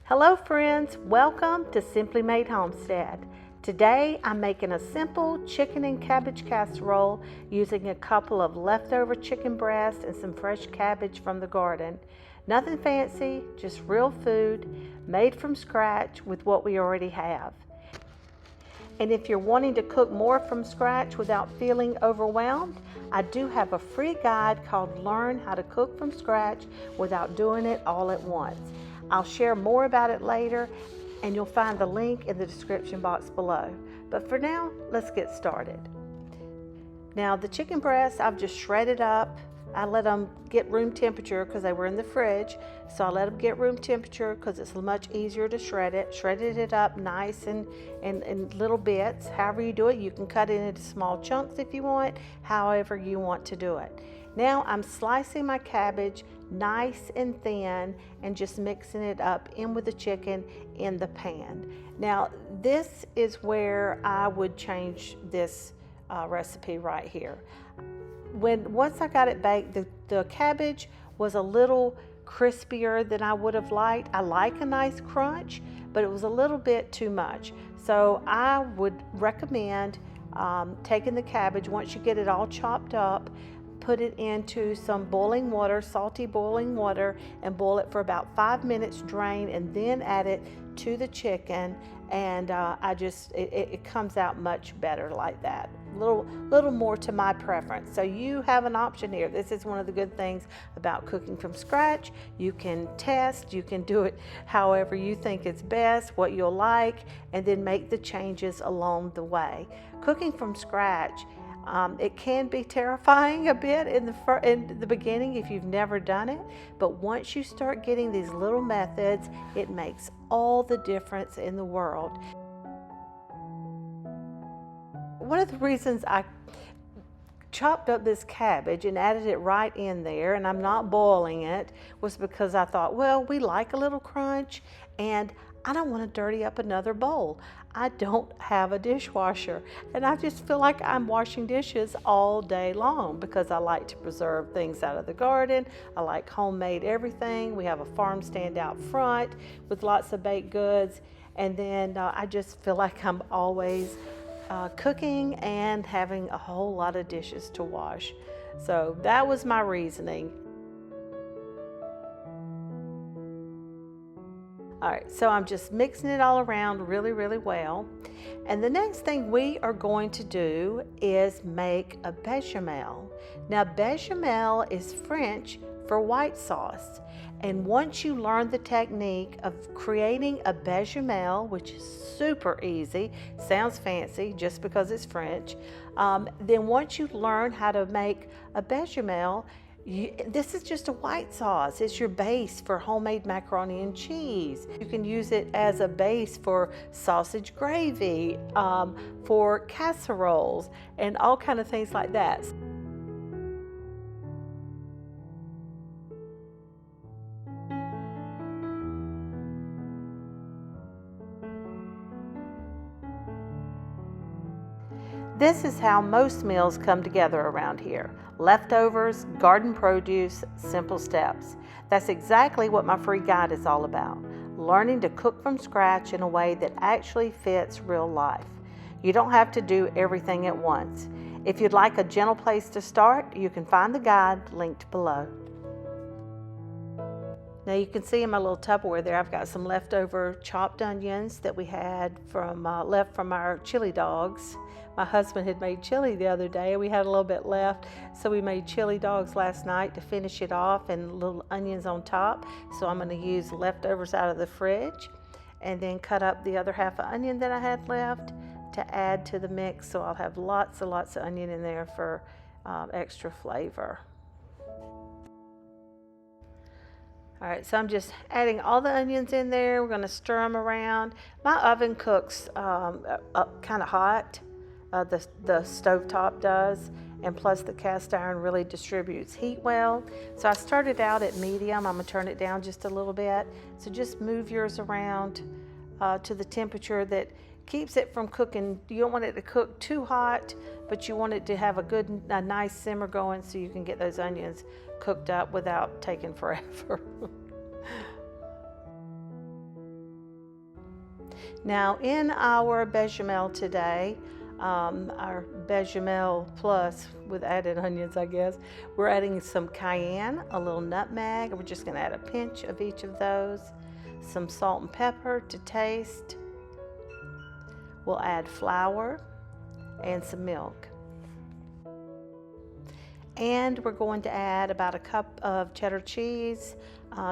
Hello friends, welcome to Simply Made Homestead. Today I'm making a simple chicken and cabbage casserole using a couple of leftover chicken breasts and some fresh cabbage from the garden. Nothing fancy, just real food made from scratch with what we already have. And if you're wanting to cook more from scratch without feeling overwhelmed, I do have a free guide called Learn How to Cook from Scratch Without Doing It All at Once. I'll share more about it later, and you'll find the link in the description box below. But for now, let's get started. Now the chicken breasts I've just shredded up. I let them get room temperature because they were in the fridge. So I let them get room temperature because it's much easier to shred it. Shredded it up nice and in little bits. However you do it, you can cut it into small chunks if you want, however you want to do it. Now I'm slicing my cabbage nice and thin and just mixing it up in with the chicken in the pan. Now this is where I would change this recipe right here. Once I got it baked, the cabbage was a little crispier than I would have liked. I like a nice crunch, but it was a little bit too much. So I would recommend taking the cabbage, once you get it all chopped up, put it into some boiling water, salty boiling water, and boil it for about 5 minutes, drain, and then add it to the chicken. And it comes out much better like that. Little more to my preference. So you have an option here. This is one of the good things about cooking from scratch. You can test, you can do it however you think is best, what you'll like, and then make the changes along the way. Cooking from scratch, it can be terrifying a bit in the beginning if you've never done it, but once you start getting these little methods, it makes all the difference in the world. One of the reasons I chopped up this cabbage and added it right in there, and I'm not boiling it, was because I thought, well, we like a little crunch and I don't want to dirty up another bowl. I don't have a dishwasher, and I just feel like I'm washing dishes all day long because I like to preserve things out of the garden. I like homemade everything. We have a farm stand out front with lots of baked goods, and then I just feel like I'm always cooking and having a whole lot of dishes to wash. So that was my reasoning. All right, so I'm just mixing it all around really, really well. And the next thing we are going to do is make a bechamel. Now, bechamel is French for white sauce. And once you learn the technique of creating a bechamel, which is super easy, sounds fancy just because it's French, then once you learn how to make a bechamel, this is just a white sauce. It's your base for homemade macaroni and cheese. You can use it as a base for sausage gravy, for casseroles, and all kind of things like that. This is how most meals come together around here. Leftovers, garden produce, simple steps. That's exactly what my free guide is all about. Learning to cook from scratch in a way that actually fits real life. You don't have to do everything at once. If you'd like a gentle place to start, you can find the guide linked below. Now you can see in my little Tupperware there, I've got some leftover chopped onions that we had from left from our chili dogs. My husband had made chili the other day and we had a little bit left, so we made chili dogs last night to finish it off, and little onions on top. So I'm going to use leftovers out of the fridge and then cut up the other half of onion that I had left to add to the mix, so I'll have lots of onion in there for extra flavor. All right, so I'm just adding all the onions in there. We're going to stir them around. My oven cooks kind of hot. The stovetop does, and plus the cast iron really distributes heat well. So I started out at medium. I'm going to turn it down just a little bit. So just move yours around to the temperature that keeps it from cooking. You don't want it to cook too hot, but you want it to have a nice simmer going so you can get those onions cooked up without taking forever. Now in our bechamel today, our bechamel plus with added onions, I guess, we're adding some cayenne, a little nutmeg. We're just going to add a pinch of each of those, some salt and pepper to taste. We'll add flour and some milk. And we're going to add about a cup of cheddar cheese.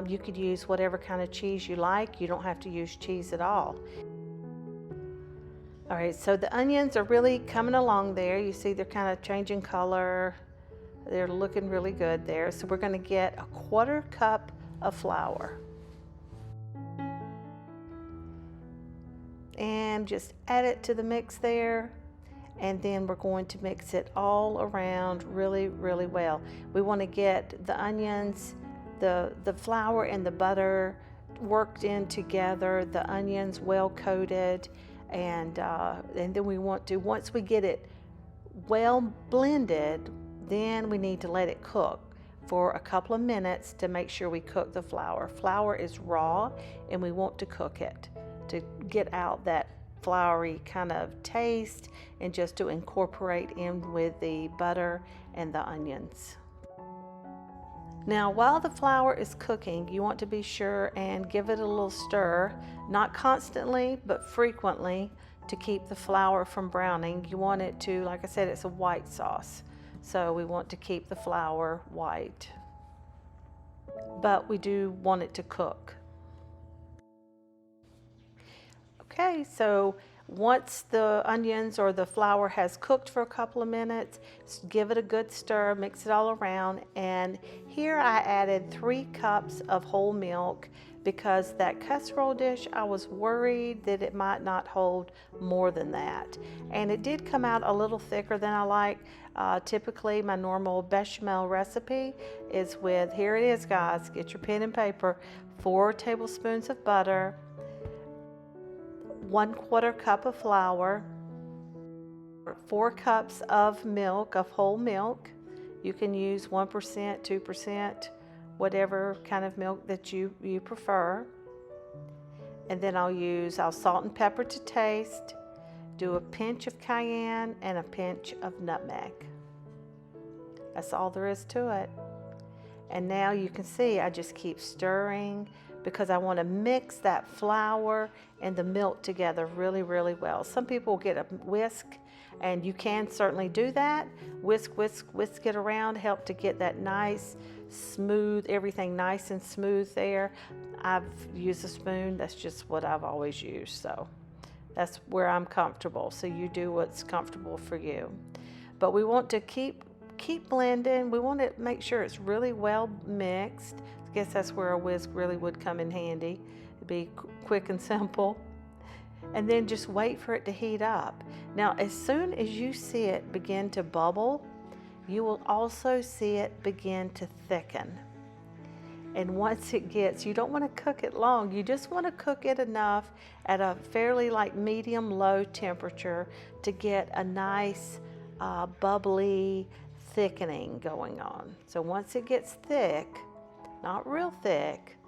You could use whatever kind of cheese you like. You don't have to use cheese at all. All right, so the onions are really coming along there. You see they're kind of changing color. They're looking really good there. So we're going to get a 1/4 cup of flour. And just add it to the mix there. And then we're going to mix it all around really, really well. We want to get the onions, the flour and the butter worked in together, the onions well coated. And then we want to, once we get it well blended, then we need to let it cook for a couple of minutes to make sure we cook the flour. Flour is raw and we want to cook it to get out that floury kind of taste and just to incorporate in with the butter and the onions. Now while the flour is cooking, you want to be sure and give it a little stir, not constantly but frequently, to keep the flour from browning. You want it to, like I said, it's a white sauce, so we want to keep the flour white, but we do want it to cook. Okay, so once the onions or the flour has cooked for a couple of minutes, give it a good stir, mix it all around. And here I added 3 cups of whole milk because that casserole dish, I was worried that it might not hold more than that. And it did come out a little thicker than I like. Typically my normal bechamel recipe is with, here it is guys, get your pen and paper, 4 tablespoons of butter, 1/4 cup of flour, 4 cups of milk, of whole milk. You can use 1%, 2%, whatever kind of milk that you prefer. And then I'll salt and pepper to taste, do a pinch of cayenne and a pinch of nutmeg. That's all there is to it. And now you can see I just keep stirring because I want to mix that flour and the milk together really, really well. Some people get a whisk, and you can certainly do that. Whisk, whisk, whisk it around, help to get that nice, smooth, everything nice and smooth there. I've used a spoon. That's just what I've always used, so that's where I'm comfortable. So you do what's comfortable for you. But we want to keep blending. We want to make sure it's really well mixed. I guess that's where a whisk really would come in handy. It'd be quick and simple. And then just wait for it to heat up. Now, as soon as you see it begin to bubble, you will also see it begin to thicken. And once it gets, you don't want to cook it long. You just want to cook it enough at a fairly like medium-low temperature to get a nice bubbly thickening going on. So once it gets thick, not real thick,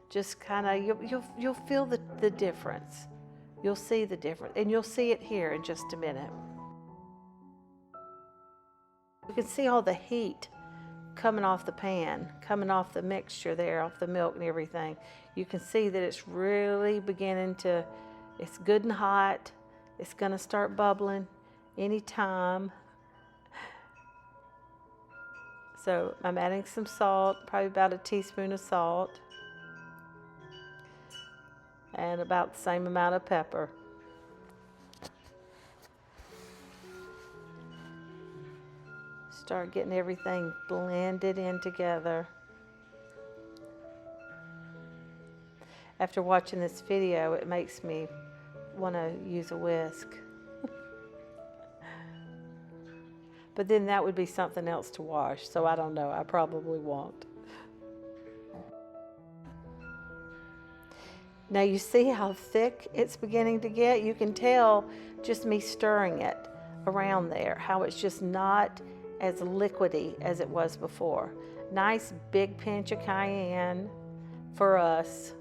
just kind of, you'll feel the difference. You'll see the difference, and you'll see it here in just a minute. You can see all the heat coming off the pan, coming off the mixture there, off the milk and everything. You can see that it's really beginning to, it's good and hot. It's gonna start bubbling anytime. So I'm adding some salt, probably about a teaspoon of salt, and about the same amount of pepper. Start getting everything blended in together. After watching this video, it makes me want to use a whisk. But then that would be something else to wash, so I don't know, I probably won't. Now you see how thick it's beginning to get? You can tell just me stirring it around there, how it's just not as liquidy as it was before. Nice big pinch of cayenne for us.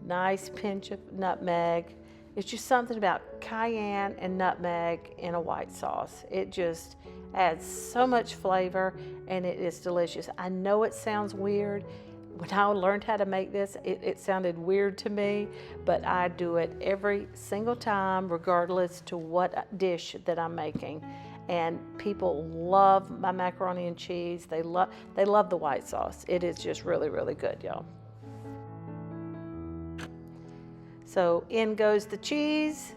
Nice pinch of nutmeg. It's just something about cayenne and nutmeg in a white sauce. It just adds so much flavor, and it is delicious. I know it sounds weird. When I learned how to make this, it sounded weird to me, but I do it every single time, regardless to what dish that I'm making. And people love my macaroni and cheese. They love the white sauce. It is just really, really good, y'all. So in goes the cheese.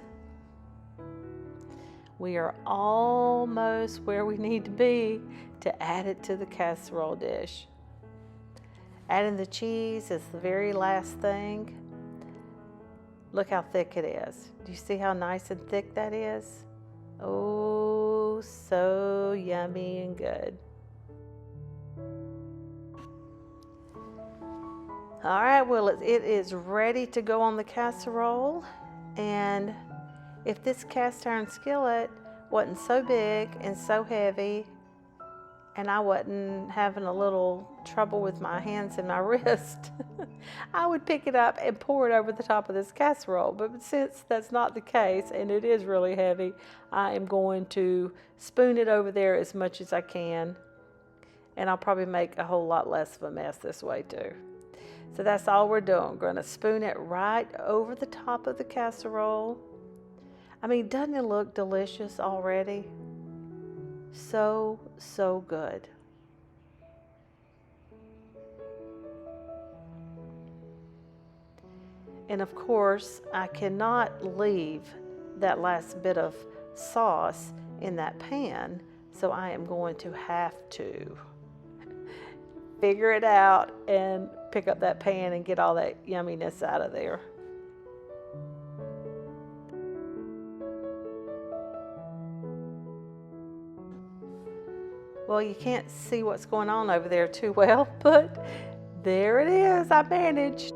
We are almost where we need to be to add it to the casserole dish. Adding the cheese is the very last thing. Look how thick it is. Do you see how nice and thick that is? Oh, so yummy and good. All right, well, it is ready to go on the casserole. And if this cast iron skillet wasn't so big and so heavy, and I wasn't having a little trouble with my hands and my wrist, I would pick it up and pour it over the top of this casserole. But since that's not the case, and it is really heavy, I am going to spoon it over there as much as I can. And I'll probably make a whole lot less of a mess this way too. So that's all we're doing. We're going to spoon it right over the top of the casserole. I mean, doesn't it look delicious already? So, so good. And of course, I cannot leave that last bit of sauce in that pan, so I am going to have to figure it out and pick up that pan and get all that yumminess out of there. Well, you can't see what's going on over there too well, but there it is. I managed.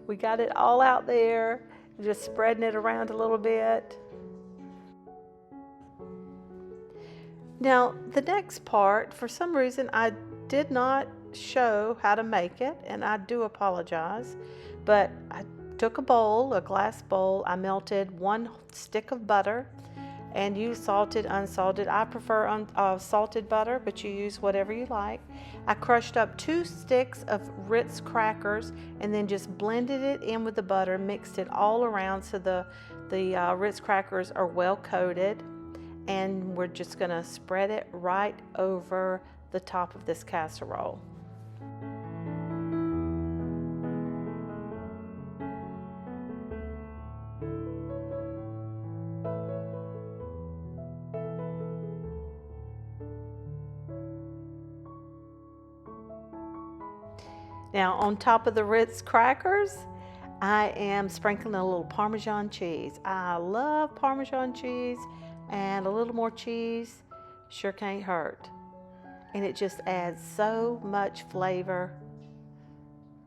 We got it all out there, just spreading it around a little bit. Now, the next part, for some reason, I did not show how to make it, and I do apologize, but I took a bowl, a glass bowl. I melted 1 stick of butter and used salted, unsalted. I prefer salted butter, but you use whatever you like. I crushed up 2 sticks of Ritz crackers and then just blended it in with the butter, mixed it all around so the Ritz crackers are well coated. And we're just gonna spread it right over the top of this casserole. Now, on top of the Ritz crackers, I am sprinkling a little Parmesan cheese. I love Parmesan cheese, and a little more cheese sure can't hurt. And it just adds so much flavor.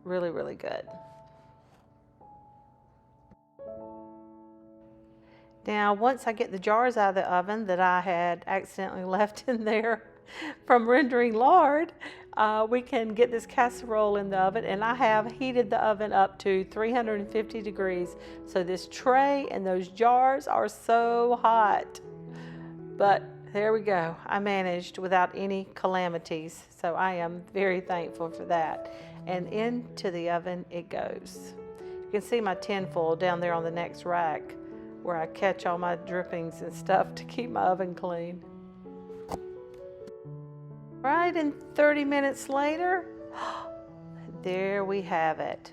Really, really good. Now, once I get the jars out of the oven that I had accidentally left in there from rendering lard, we can get this casserole in the oven, and I have heated the oven up to 350 degrees. So this tray and those jars are so hot. But there we go. I managed without any calamities. So I am very thankful for that. And into the oven it goes. You can see my tin foil down there on the next rack where I catch all my drippings and stuff to keep my oven clean. Right, and 30 minutes later, there we have it.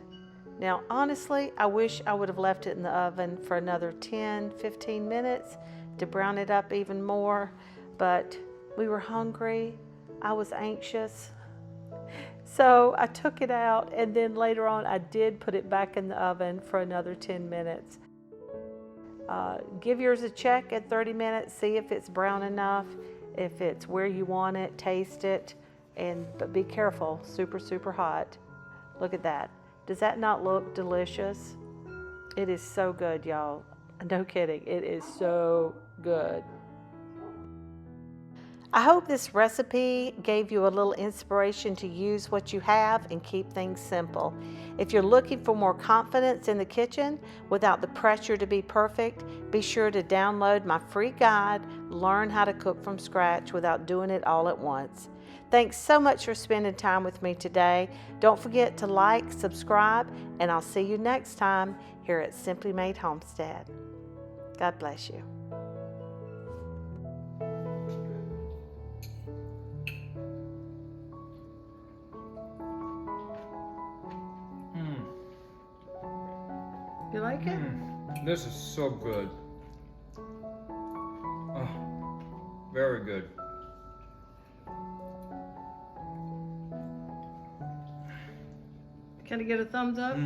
Now, honestly, I wish I would have left it in the oven for another 10, 15 minutes to brown it up even more, but we were hungry. I was anxious. So I took it out, and then later on, I did put it back in the oven for another 10 minutes. Give yours a check at 30 minutes, see if it's brown enough. If it's where you want it, taste it, but be careful, super, super hot. Look at that. Does that not look delicious? It is so good, y'all. No kidding, it is so good. I hope this recipe gave you a little inspiration to use what you have and keep things simple. If you're looking for more confidence in the kitchen without the pressure to be perfect, be sure to download my free guide, Learn How to Cook from Scratch Without Doing It All at Once. Thanks so much for spending time with me today. Don't forget to like, subscribe, and I'll see you next time here at Simply Made Homestead. God bless you. You like it? This is so good. Oh, very good. Can I get a thumbs up?